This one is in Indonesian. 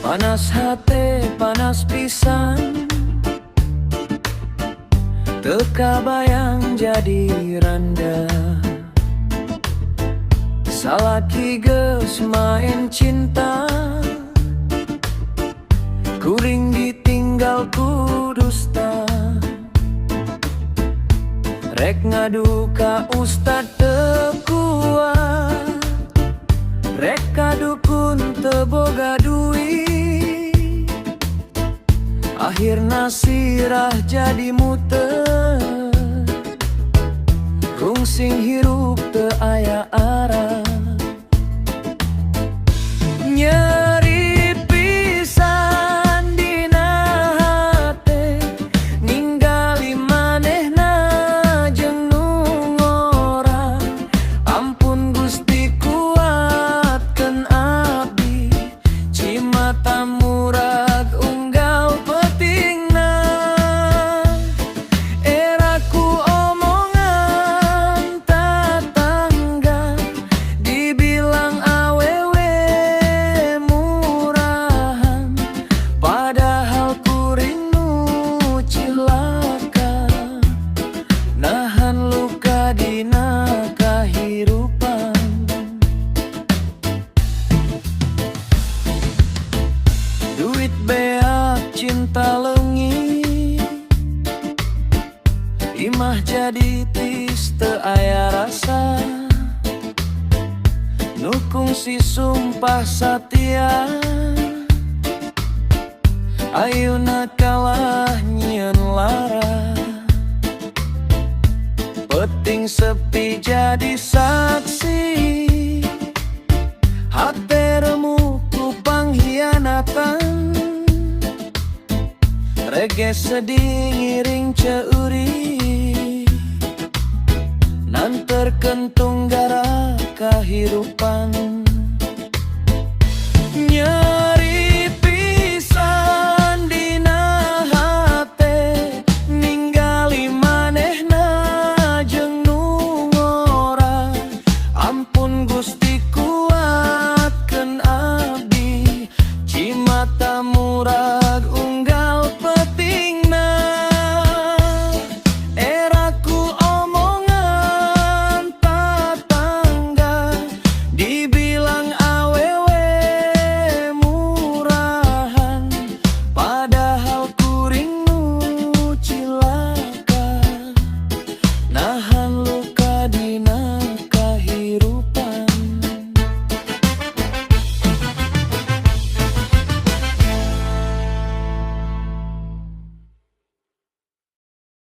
Panas hati, panas pisan, teka bayang jadi randa. Salaki geus main cinta, kuring ditinggal ku dusta. Rek ngadu ka ustad teu kuat, rek ka dukun teu boga duit. Akhirna sirah jadi muter, rungsing hirup teu aya arah. Nyeri pisan dina hate, ninggali manehna jeung nu ngora. Ampun Gusti kuatkeun abdi, cimata murag unggal petingna. Era ku omongan tatangga, dibilang awewe murahan, padahal kuring nu cilaka, nahan luka dina kahirupan. Duit beak cinta leungit, imah jadi tis teu aya rasa. Nukung si sumpah satia, ayeuna kalah nyieun lara. Peuting sepi jadi saksi, hate remuk ku panghianatan. Rege sedih ngiring ceurik, nanterkeun tunggara kahirupan.